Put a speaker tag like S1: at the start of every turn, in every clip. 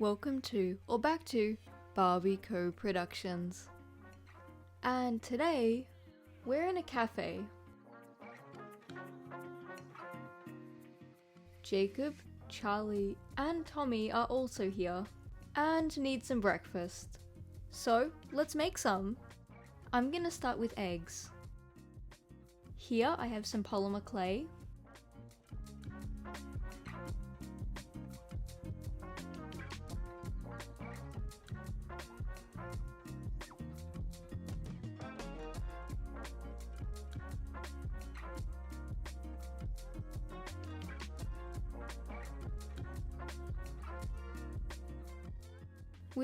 S1: Welcome to, or back to, BarbieCoProductions. And today, we're in a cafe. Jacob, Charlie, and Tommy are also here, and need some breakfast. So, let's make some! I'm gonna start with eggs. Here I have some polymer clay,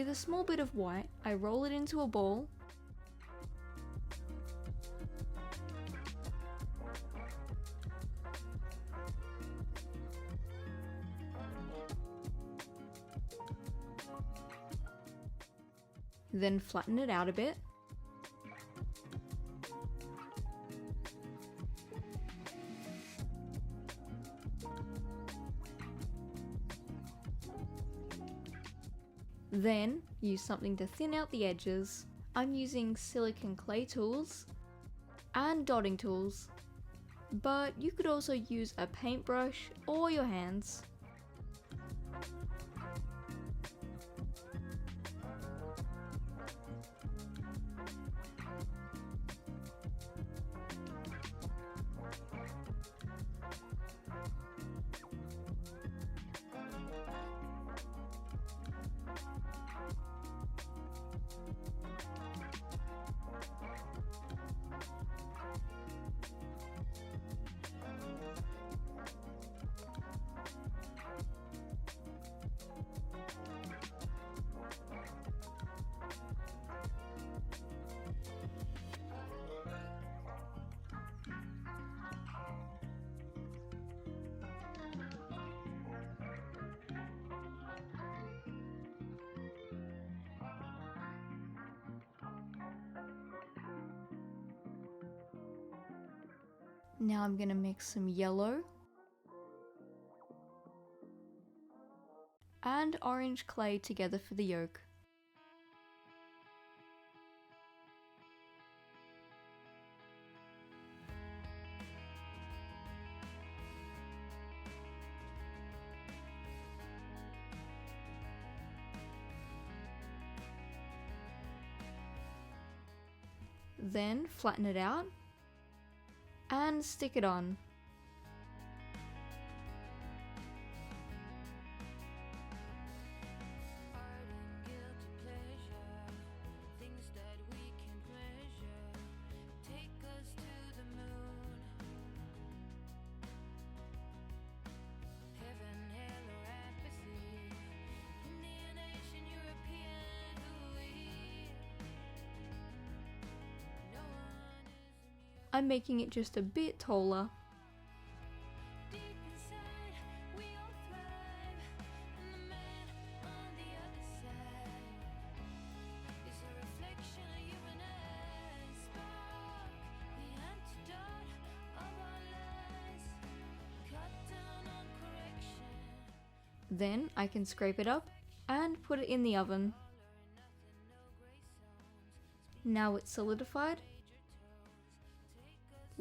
S1: with a small bit of white, I roll it into a ball, then flatten it out a bit, then use something to thin out the edges. I'm using silicone clay tools and dotting tools, but you could also use a paintbrush or your hands. Now I'm gonna mix some yellow and orange clay together for the yolk. Then flatten it out and stick it on. I'm making it just a bit taller. Then I can scrape it up and put it in the oven. Now it's solidified.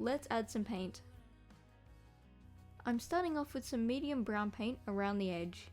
S1: Let's add some paint. I'm starting off with some medium brown paint around the edge.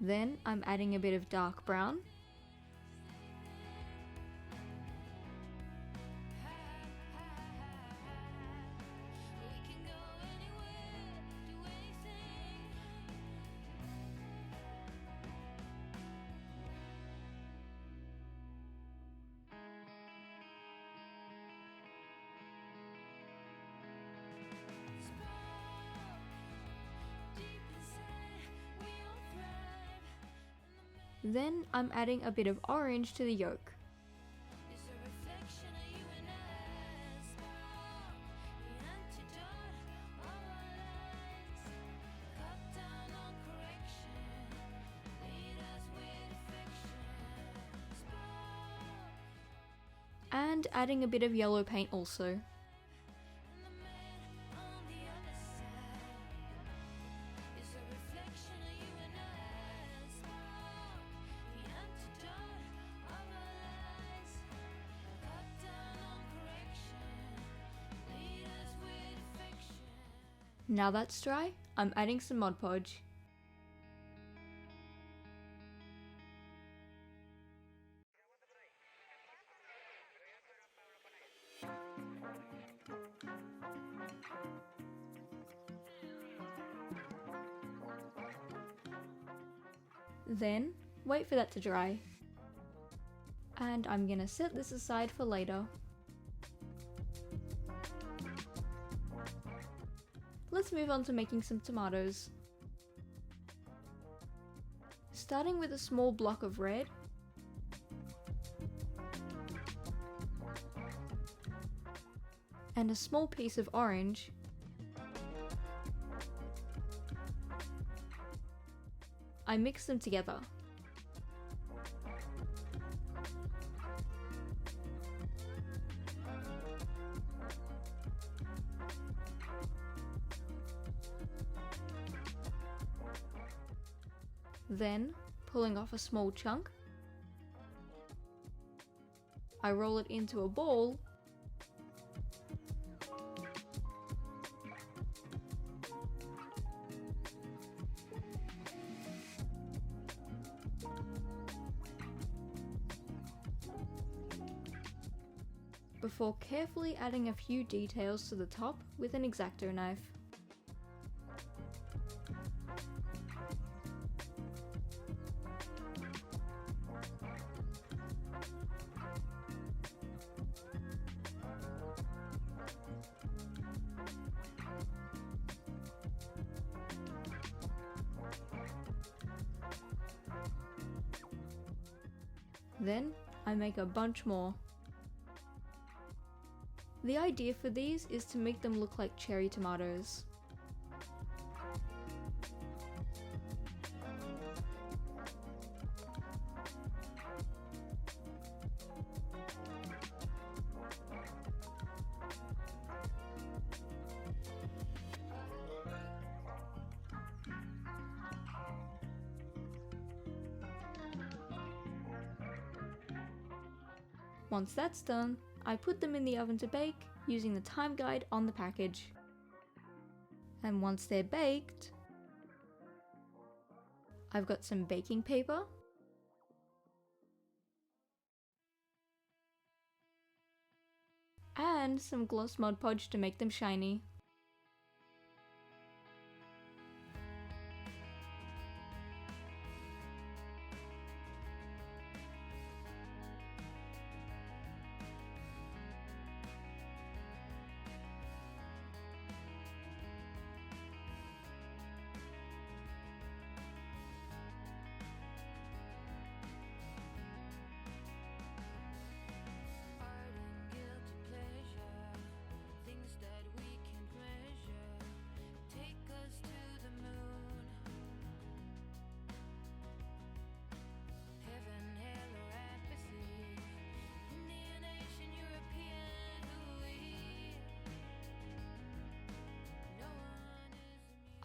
S1: Then I'm adding a bit of dark brown. Then I'm adding a bit of orange to the yolk. And adding a bit of yellow paint also. Now that's dry, I'm adding some Mod Podge. Then, wait for that to dry. And I'm gonna set this aside for later. Let's move on to making some tomatoes. Starting with a small block of red, and a small piece of orange, I mix them together. Then, pulling off a small chunk, I roll it into a ball before carefully adding a few details to the top with an X-Acto knife. Then, I make a bunch more. The idea for these is to make them look like cherry tomatoes. Once that's done, I put them in the oven to bake using the time guide on the package. And once they're baked, I've got some baking paper, and some gloss Mod Podge to make them shiny.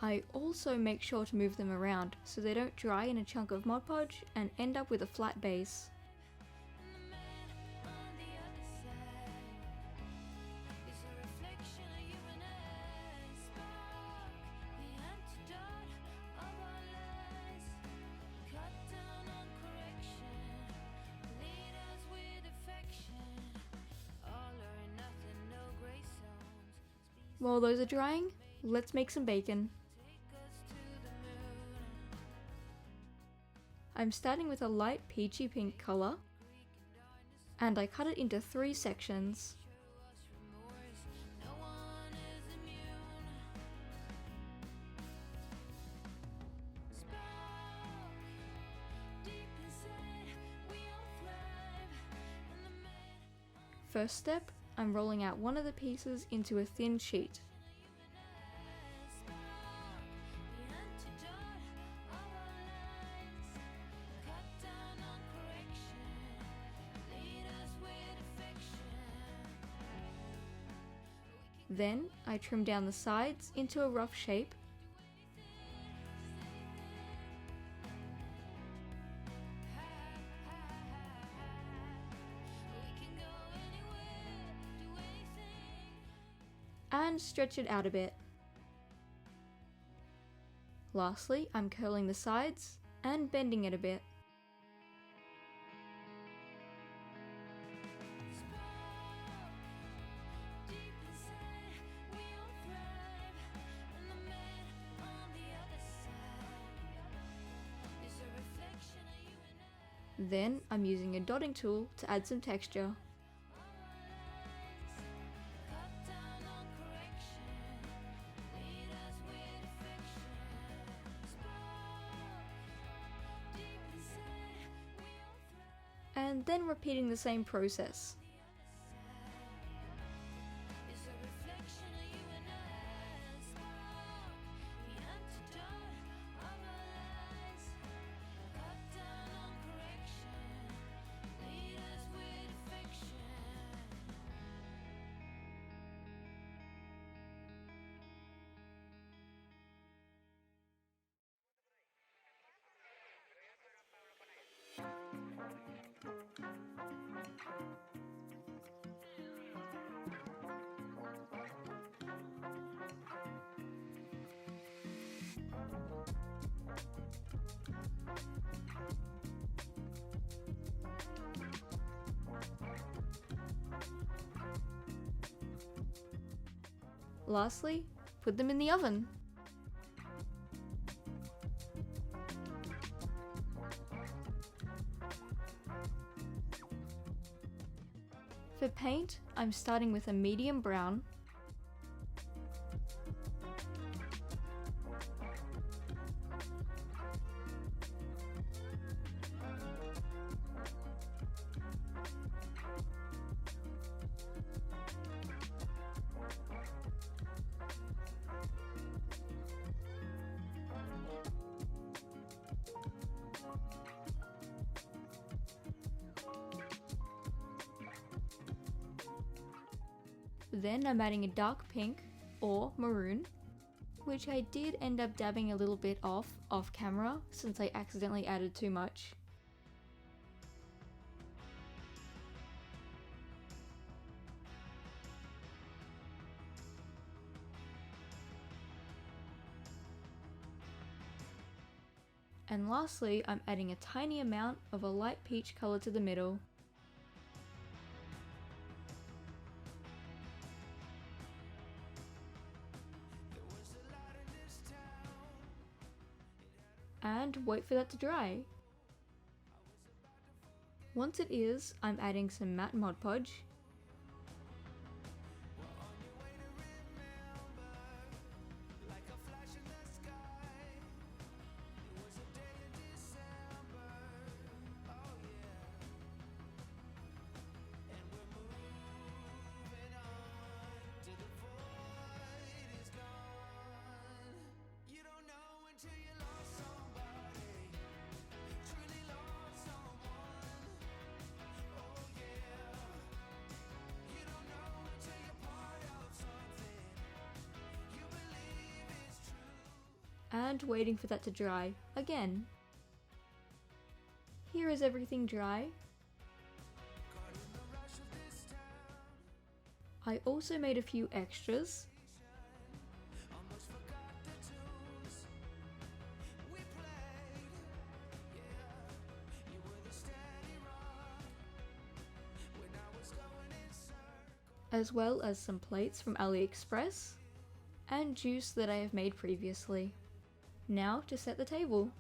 S1: I also make sure to move them around so they don't dry in a chunk of Mod Podge and end up with a flat base. While those are drying, let's make some bacon. I'm starting with a light peachy pink colour, and I cut it into 3 sections. First step, I'm rolling out one of the pieces into a thin sheet. Then I trim down the sides into a rough shape. And stretch it out a bit. Lastly, I'm curling the sides and bending it a bit. Then I'm using a dotting tool to add some texture. And then repeating the same process. Lastly, put them in the oven. For paint, I'm starting with a medium brown. Then I'm adding a dark pink or maroon, which I did end up dabbing a little bit off camera since I accidentally added too much. And lastly, I'm adding a tiny amount of a light peach color to the middle. And wait for that to dry. Once it is, I'm adding some matte Mod Podge. And waiting for that to dry again. Here is everything dry. I also made a few extras. As well as some plates from AliExpress and juice that I have made previously. Now to set the table.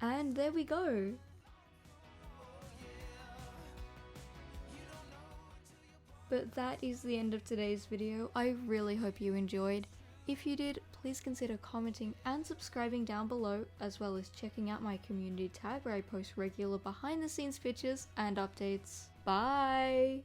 S1: And there we go! But that is the end of today's video. I really hope you enjoyed. If you did, please consider commenting and subscribing down below, as well as checking out my community tab where I post regular behind the scenes pictures and updates. Bye!